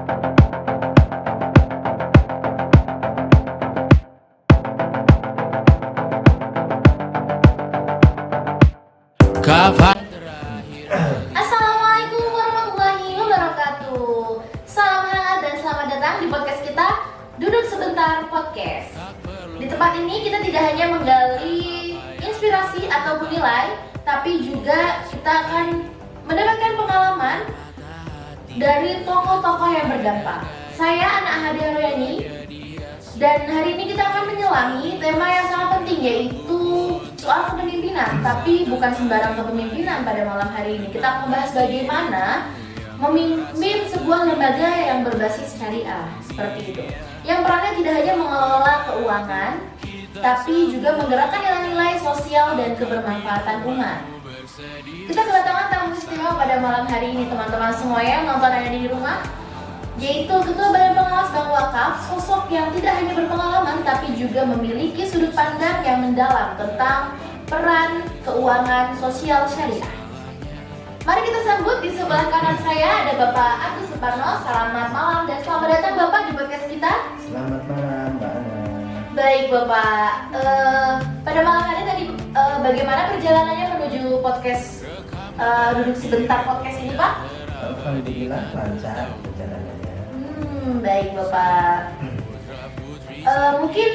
Assalamualaikum warahmatullahi wabarakatuh. Salam hangat dan selamat datang di podcast kita, Duduk Sebentar Podcast. Di tempat ini kita tidak hanya menggali inspirasi ataupun nilai, tapi juga kita akan mendapatkan pengalaman dari tokoh-tokoh yang berdampak. Saya Ana Ahadiah Royani, dan hari ini kita akan menyelami tema yang sangat penting, yaitu soal kepemimpinan. Tapi bukan sembarang kepemimpinan pada malam hari ini. Kita akan membahas bagaimana memimpin sebuah lembaga yang berbasis syariah, seperti itu. Yang perannya tidak hanya mengelola keuangan, tapi juga menggerakkan nilai-nilai sosial dan kebermanfaatan umat. Kita kedatangan tamu istimewa pada malam hari ini, teman-teman semua yang nonton ada di rumah, yaitu Ketua Badan Pengawas Bank Wakaf, sosok yang tidak hanya berpengalaman tapi juga memiliki sudut pandang yang mendalam tentang peran keuangan sosial syariah. Mari kita sambut, di sebelah kanan saya ada Bapak Agus Suparno. Selamat malam dan selamat datang Bapak di podcast kita. Selamat malam Mbak Ana. Baik Bapak, pada malam hari tadi bagaimana perjalanannya menuju podcast Duduk Sebentar Podcast ini Pak? Alhamdulillah lancar perjalanannya. Baik Bapak. Mungkin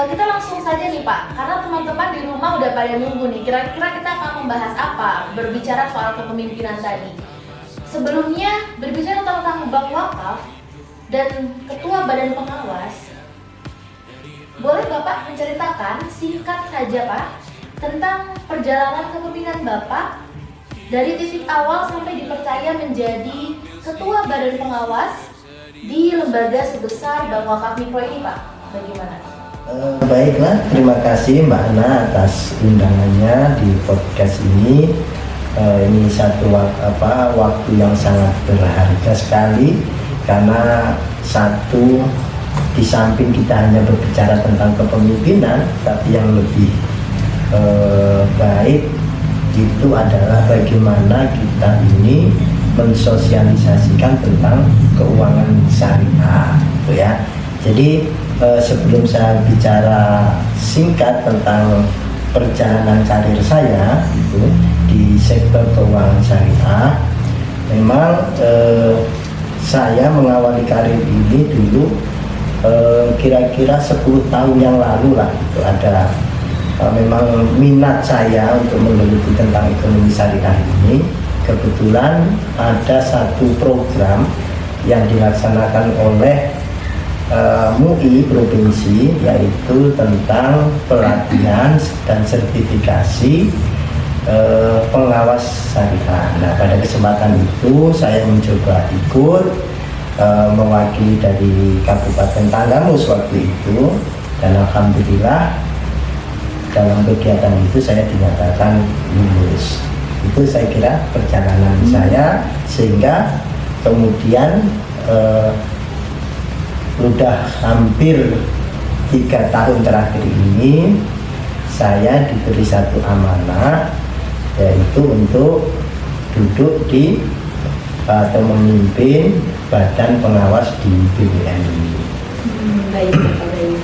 kita langsung saja nih Pak, karena teman-teman di rumah udah pada nunggu nih. Kira-kira kita akan membahas apa? Berbicara soal kepemimpinan tadi. Sebelumnya berbicara tentang bank wakaf dan ketua badan pengawas. Boleh Bapak menceritakan singkat saja Pak tentang perjalanan kepemimpinan Bapak dari titik awal sampai dipercaya menjadi ketua badan pengawas di lembaga sebesar Bank Wakaf Mikro ini Pak, bagaimana? Baiklah, terima kasih Mbak Ana atas undangannya di podcast ini. Ini satu waktu yang sangat berharga sekali, karena satu, di samping kita hanya berbicara tentang kepemimpinan, tapi yang lebih baik itu adalah bagaimana kita ini mensosialisasikan tentang keuangan syariah, gitu ya. Jadi sebelum saya bicara singkat tentang perjalanan karir saya itu di sektor keuangan syariah, memang saya mengawali karir ini dulu kira-kira 10 tahun yang lalu lah. Itu ada memang minat saya untuk meneliti tentang ekonomi syariah ini. Kebetulan ada satu program yang dilaksanakan oleh MUI provinsi, yaitu tentang pelatihan dan sertifikasi pengawas syariah. Nah, pada kesempatan itu saya mencoba ikut mewakili dari Kabupaten Tanggamus waktu itu, dan alhamdulillah dalam kegiatan itu saya dinyatakan lulus. Itu saya kira perjalanan saya, sehingga kemudian sudah hampir 3 tahun terakhir ini saya diberi satu amanah, yaitu untuk duduk di atau memimpin badan pengawas di BUMN ini. Baik, baik.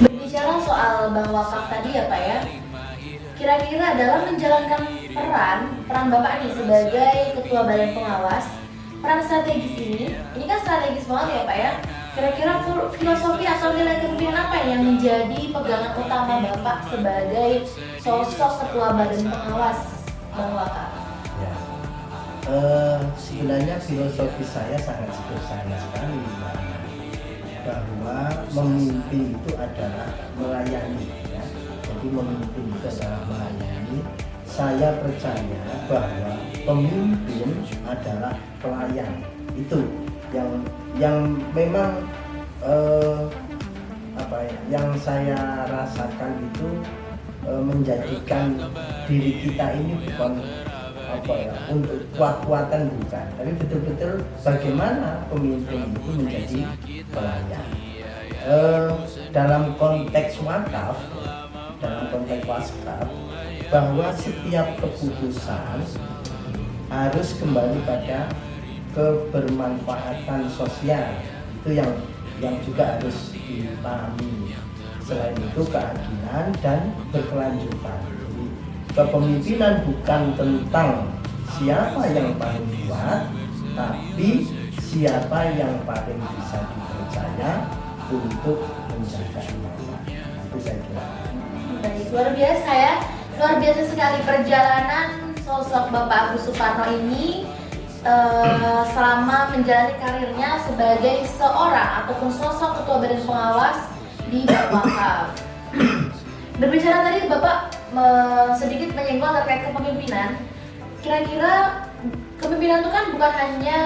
Berbicara soal Bank Wakaf tadi ya Pak ya, kira-kira dalam menjalankan peran Bapak nih sebagai ketua badan pengawas, peran strategis ini kan strategis banget ya Pak ya. Kira-kira filosofi atau nilai kepemimpinan apa yang menjadi pegangan utama Bapak sebagai sosok ketua badan pengawas Bank Wakaf? Ya. Sebenarnya filosofi saya sangat sederhana sekali, bahwa memimpin itu adalah melayani, ya. Jadi memimpin itu adalah melayani. Saya percaya bahwa pemimpin adalah pelayan. Itu yang memang yang saya rasakan itu menjadikan diri kita ini bukan untuk kuat-kuatan, bukan, tapi betul-betul bagaimana pemimpin itu menjadi pelayan. Dalam konteks wakaf, bahwa setiap keputusan harus kembali pada kebermanfaatan sosial, itu yang juga harus dipahami. Selain itu keadilan dan berkelanjutan. Jadi, kepemimpinan bukan tentang siapa yang paling kuat, tapi siapa yang paling bisa dipercaya untuk menjaga amanah. Itu saya kira. Baik, luar biasa ya. Luar biasa sekali perjalanan sosok Bapak Agus Suparno ini selama menjalani karirnya sebagai seorang ataupun sosok ketua badan pengawas di Bank Wakaf. Berbicara tadi Bapak sedikit menyinggung terkait kepemimpinan. Kira-kira kepemimpinan itu kan bukan hanya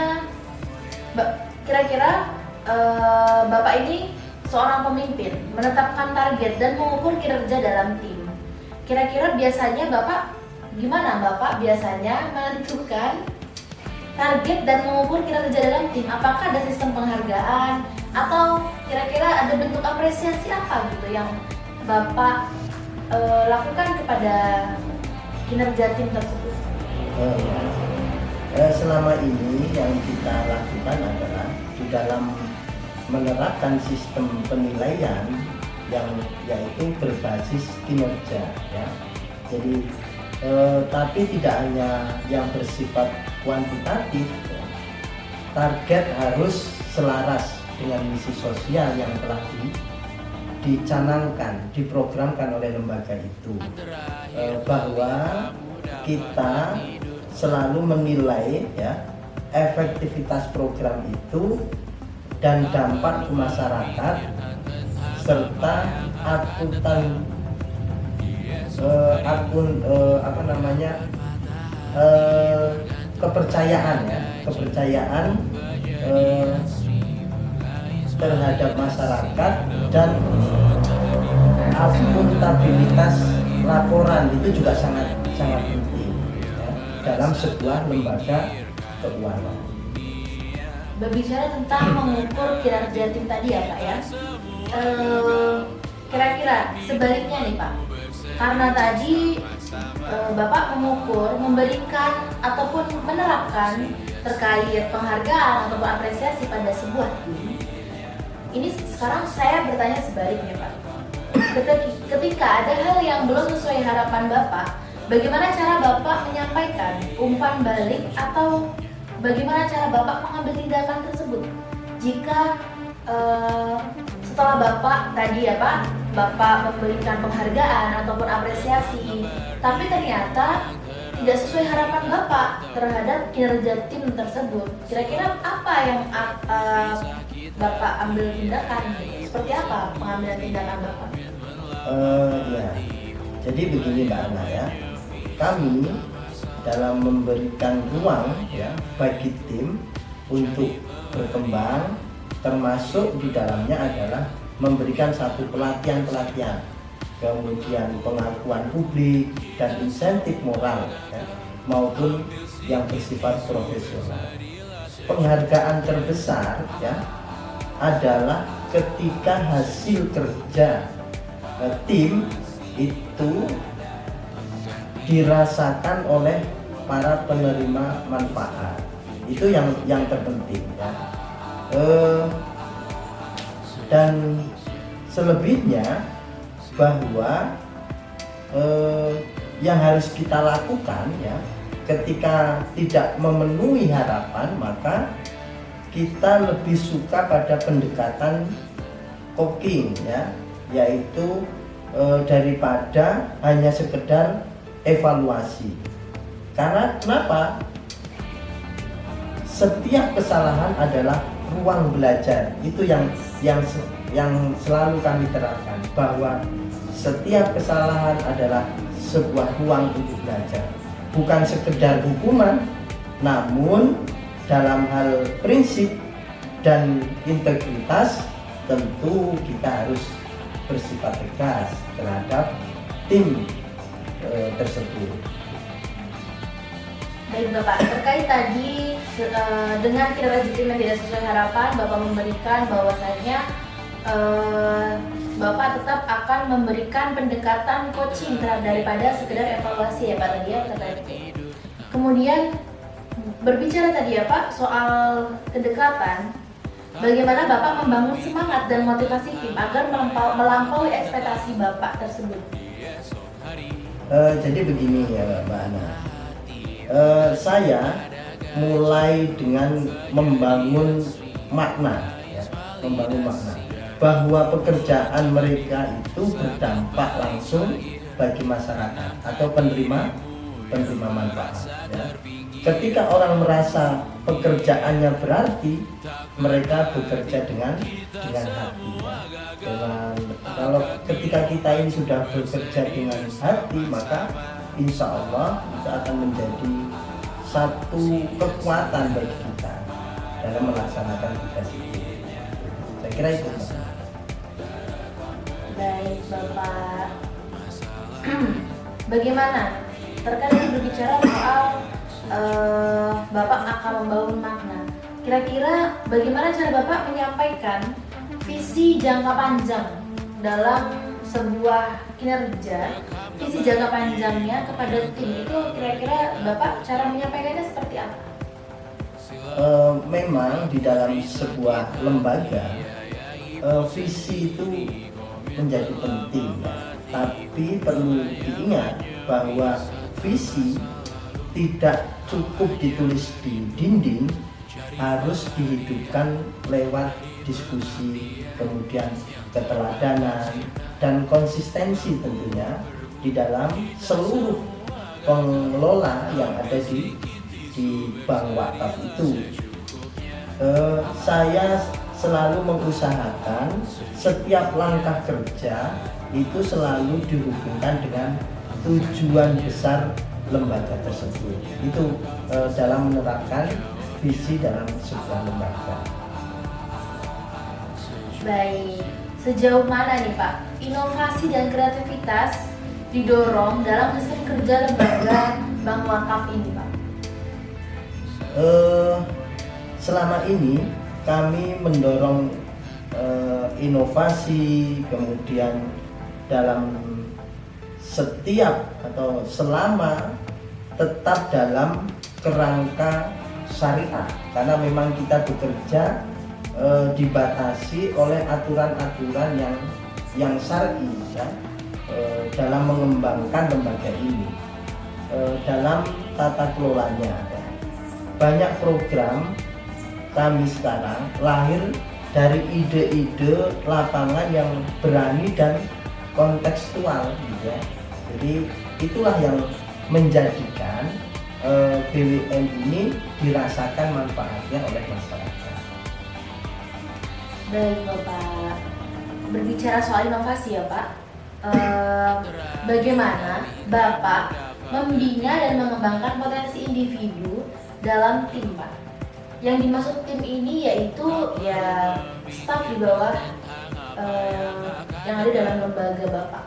Bapak ini seorang pemimpin, menetapkan target dan mengukur kinerja dalam tim. Kira-kira biasanya Bapak gimana Bapak biasanya menentukan target dan mengukur kinerja dalam tim? Apakah ada sistem penghargaan atau kira-kira ada bentuk apresiasi apa gitu yang Bapak lakukan kepada kinerja tim tersebut? Selama ini yang kita lakukan adalah di dalam menerapkan sistem penilaian yang yaitu berbasis kinerja ya. Jadi tapi tidak hanya yang bersifat kuantitatif ya. Target harus selaras dengan misi sosial yang telah dicanangkan, diprogramkan oleh lembaga itu, bahwa kita selalu menilai ya efektivitas program itu dan dampak ke masyarakat serta kepercayaan ya, terhadap masyarakat dan akuntabilitas laporan itu juga sangat penting ya, dalam sebuah lembaga keuangan. Berbicara tentang mengukur kinerja tim tadi ya Pak ya, kira-kira sebaliknya nih Pak, karena tadi Bapak mengukur, memberikan ataupun menerapkan terkait penghargaan ataupun apresiasi pada sebuah tim. Ini sekarang saya bertanya sebaliknya Pak, ketika ada hal yang belum sesuai harapan Bapak, bagaimana cara Bapak menyampaikan umpan balik atau bagaimana cara Bapak mengambil tindakan tersebut? Jika setelah Bapak tadi ya Pak, Bapak memberikan penghargaan ataupun apresiasi, tapi ternyata tidak sesuai harapan Bapak terhadap kinerja tim tersebut, kira-kira apa yang Bapak ambil tindakan? Seperti apa pengambilan tindakan Bapak? Ya, jadi begini Mbak Ana ya, kami dalam memberikan ruang ya bagi tim untuk berkembang, termasuk di dalamnya adalah memberikan satu pelatihan, kemudian pengakuan publik dan insentif moral ya, maupun yang bersifat profesional. Penghargaan terbesar ya adalah ketika hasil kerja tim itu dirasakan oleh para penerima manfaat. Itu yang terpenting ya. Dan selebihnya bahwa yang harus kita lakukan ya, ketika tidak memenuhi harapan, maka kita lebih suka pada pendekatan coaching ya, yaitu daripada hanya sekedar evaluasi. Karena kenapa? Setiap kesalahan adalah ruang belajar. Itu yang selalu kami terapkan, bahwa setiap kesalahan adalah sebuah ruang untuk belajar. Bukan sekedar hukuman, namun dalam hal prinsip dan integritas tentu kita harus bersifat tegas terhadap tim tersebut. Baik Bapak, terkait tadi dengan kinerja tim yang tidak sesuai harapan, Bapak memberikan bahwasanya Bapak tetap akan memberikan pendekatan coaching daripada sekedar evaluasi ya Pak tadi ya terkait itu. Kemudian berbicara tadi ya Pak soal kedekatan, bagaimana Bapak membangun semangat dan motivasi tim agar melampaui ekspektasi Bapak tersebut? Jadi begini ya Mbak Ana, saya mulai dengan membangun makna, ya, bahwa pekerjaan mereka itu berdampak langsung bagi masyarakat atau penerima manfaat. Ya. Ketika orang merasa pekerjaannya berarti, mereka bekerja dengan hati. Ya. Kalau ketika kita ini sudah bekerja dengan hati, maka insya Allah itu akan menjadi satu kekuatan bagi kita dalam melaksanakan tugas itu. Saya kira itu. Baik Bapak. Bagaimana? Terkadang berbicara soal Bapak akan membangun makna. Kira-kira bagaimana cara Bapak menyampaikan visi jangka panjang dalam sebuah kinerja, visi jangka panjangnya kepada tim itu, kira-kira Bapak cara menyampaikannya seperti apa? Memang di dalam sebuah lembaga visi itu menjadi penting, tapi perlu diingat bahwa visi tidak cukup ditulis di dinding, harus dihidupkan lewat diskusi, kemudian keteladanan dan konsistensi tentunya di dalam seluruh pengelola yang ada di bank wakaf itu. Saya selalu mengusahakan setiap langkah kerja itu selalu dihubungkan dengan tujuan besar lembaga tersebut. Itu dalam menerapkan visi dalam sebuah lembaga. Baik, sejauh mana nih Pak inovasi dan kreativitas didorong dalam sistem kerja lembaga bank wakaf ini Pak? Selama ini kami mendorong inovasi, kemudian dalam setiap atau selama tetap dalam kerangka syariah, karena memang kita bekerja dibatasi oleh aturan-aturan yang syar'i, ya, dalam mengembangkan lembaga ini, dalam tata kelolanya. Ya. Banyak program kami sekarang lahir dari ide-ide lapangan yang berani dan kontekstual, gitu ya. Jadi itulah yang menjadikan BWN ini dirasakan manfaatnya oleh masyarakat. Baik Bapak, berbicara soal inovasi ya Pak, bagaimana Bapak membina dan mengembangkan potensi individu dalam tim Pak? Yang dimaksud tim ini yaitu ya staf di bawah yang ada dalam lembaga Bapak.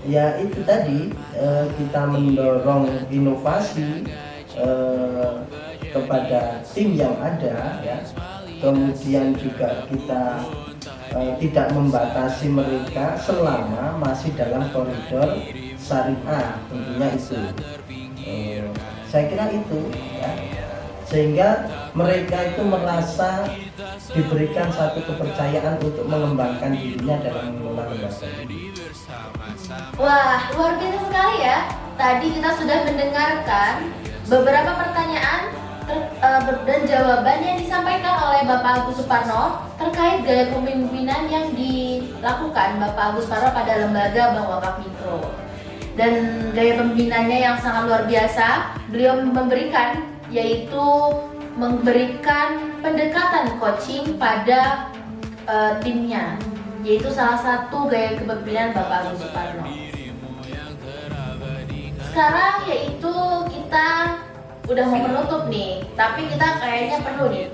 Ya itu tadi, kita mendorong inovasi kepada tim yang ada, ya. Kemudian juga kita tidak membatasi mereka selama masih dalam koridor syariah, tentunya itu. Saya kira itu, ya. Sehingga mereka itu merasa diberikan satu kepercayaan untuk mengembangkan dirinya dalam mengelola lembaga. Wah, luar biasa sekali ya. Tadi kita sudah mendengarkan beberapa pertanyaan dan jawaban yang disampaikan oleh Bapak Agus Suparno terkait gaya kepemimpinan yang dilakukan Bapak Agus Suparno pada lembaga Bank Wakaf Mikro. Dan gaya pembinaannya yang sangat luar biasa, beliau memberikan pendekatan coaching pada timnya, yaitu salah satu gaya kepemimpinan Bapak Agus Suparno. Sekarang yaitu kita udah mau menutup nih, tapi kita kayaknya perlu nih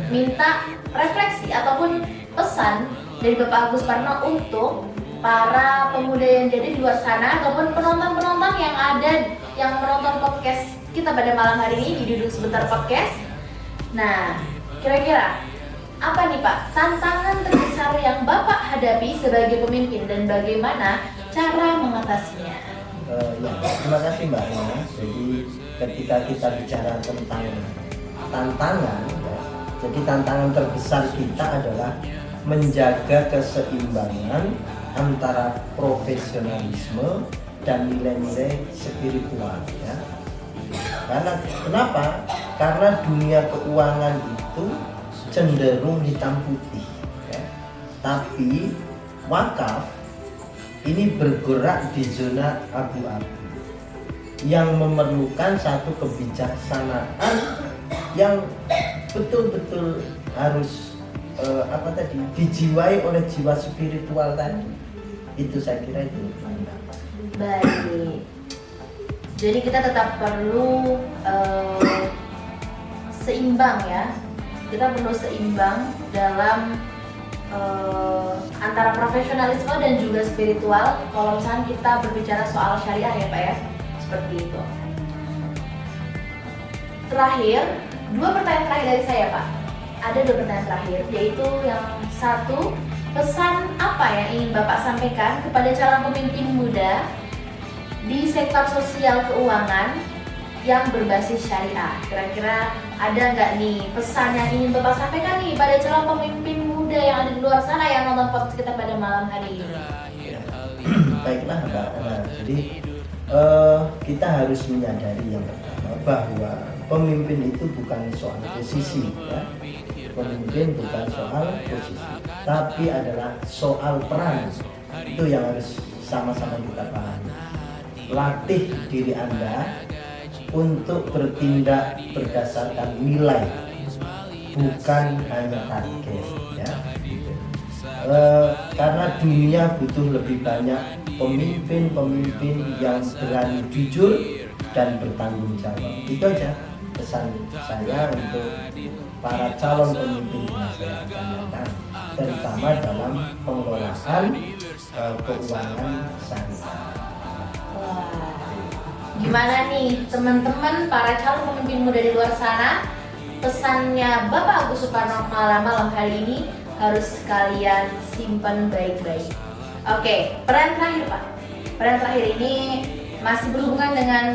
minta refleksi ataupun pesan dari Bapak Agus Suparno untuk para pemuda yang jadi di luar sana ataupun penonton-penonton yang ada yang menonton podcast kita pada malam hari ini di Duduk Sebentar Podcast. Nah, kira-kira apa nih Pak tantangan terbesar yang Bapak hadapi sebagai pemimpin dan bagaimana cara mengatasinya? Ya, terima kasih Mbak Ana. Jadi ketika kita bicara tentang tantangan ya, jadi tantangan terbesar kita adalah menjaga keseimbangan antara profesionalisme dan nilai-nilai spiritual ya. Karena kenapa? Karena dunia keuangan itu cenderung hitam putih ya. Tapi wakaf ini bergerak di zona abu-abu yang memerlukan satu kebijaksanaan yang betul-betul harus dijiwai oleh jiwa spiritual tadi. Itu saya kira itu. Baik. Jadi kita tetap perlu seimbang ya. Kita perlu seimbang dalam antara profesionalisme dan juga spiritual. Kalau misalnya kita berbicara soal syariah ya Pak ya, seperti itu. Terakhir, 2 pertanyaan terakhir dari saya Pak. Ada 2 pertanyaan terakhir, yaitu yang satu, pesan apa yang ingin Bapak sampaikan kepada calon pemimpin muda di sektor sosial keuangan yang berbasis syariah? Kira-kira ada nggak nih pesan yang ingin Bapak sampaikan nih pada calon pemimpin muda yang ada di luar sana yang nonton podcast kita pada malam hari ini? Baiklah Mbak Ana, jadi kita harus menyadari yang pertama bahwa pemimpin itu bukan soal posisi ya. Pemimpin bukan soal posisi, tapi adalah soal peran. Itu yang harus sama-sama kita pahami. Latih diri Anda untuk bertindak berdasarkan nilai, bukan hanya target ya. Karena dunia butuh lebih banyak pemimpin-pemimpin yang berani jujur dan bertanggung jawab. Itu aja pesan saya untuk para calon pemimpin yang saya tanyakan, terutama dalam pengelolaan keuangan syariah. Gimana nih teman-teman para calon pemimpin muda di luar sana? Pesannya Bapak Agus Suparno malam hari ini harus kalian simpan baik-baik. Oke, peran terakhir Pak. Peran terakhir ini masih berhubungan dengan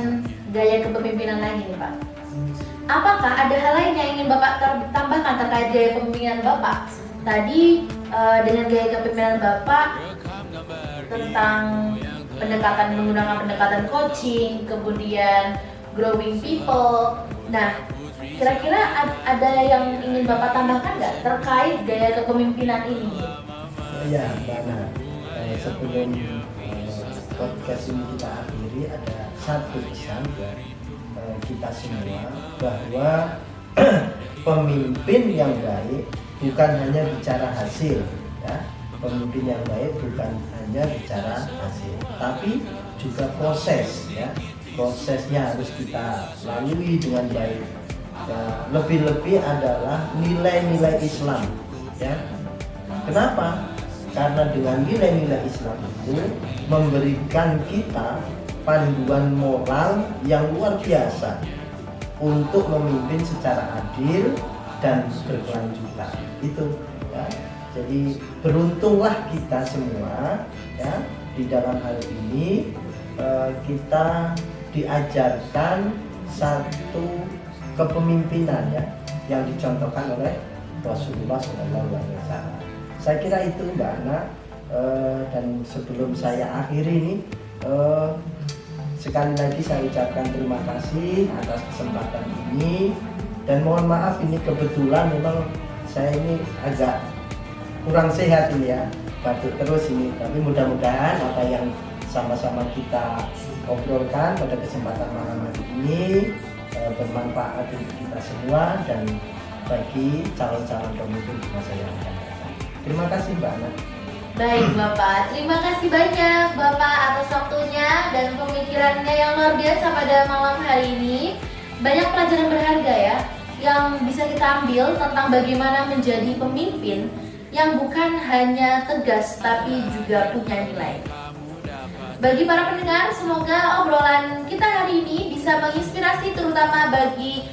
gaya kepemimpinan lagi nih Pak. Apakah ada hal lain yang ingin Bapak tambahkan terkait gaya kepemimpinan Bapak? Tadi dengan gaya kepemimpinan Bapak tentang menggunakan pendekatan coaching, kemudian growing people. Nah, kira-kira ada yang ingin Bapak tambahkan nggak terkait gaya kepemimpinan ini? Ya, Mbak, sebelum podcast ini kita akhiri, ada satu pesan buat kita semua bahwa pemimpin yang baik bukan hanya bicara hasil ya. Pemimpin yang baik bukan hanya bicara hasil, tapi juga proses ya. Prosesnya harus kita lalui dengan baik. Ya, lebih-lebih adalah nilai-nilai Islam ya. Kenapa? Karena dengan nilai-nilai Islam itu memberikan kita panduan moral yang luar biasa untuk memimpin secara adil dan berkelanjutan. Itu ya. Jadi beruntunglah kita semua ya, di dalam hal ini kita diajarkan satu kepemimpinan ya yang dicontohkan oleh Rasulullah SAW. Saya kira itu Mbak Ana, dan sebelum saya akhiri ini sekali lagi saya ucapkan terima kasih atas kesempatan ini, dan mohon maaf ini kebetulan memang saya ini agak kurang sehat ini ya, batuk terus ini, tapi mudah-mudahan apa yang sama-sama kita obrolkan pada kesempatan malam hari ini bermanfaat untuk kita semua dan bagi calon-calon pemimpin di masa yang akan datang. Terima kasih Mbak Ana. Baik Bapak, terima kasih banyak Bapak atas waktunya dan pemikirannya yang luar biasa pada malam hari ini. Banyak pelajaran berharga ya yang bisa kita ambil tentang bagaimana menjadi pemimpin yang bukan hanya tegas tapi juga punya nilai. Bagi para pendengar, semoga obrolan kita hari ini bisa menginspirasi terutama bagi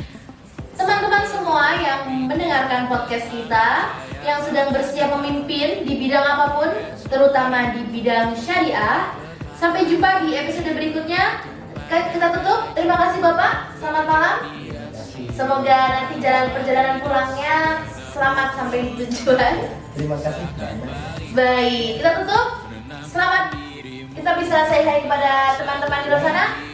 teman-teman semua yang mendengarkan podcast kita yang sedang bersiap memimpin di bidang apapun, terutama di bidang syariah. Sampai jumpa di episode berikutnya. Kita tutup. Terima kasih Bapak. Selamat malam. Semoga nanti perjalanan pulangnya selamat sampai di tujuan. Terima kasih banyak. Baik, kita tutup. Selamat. Kita bisa say hi kepada teman-teman di luar sana.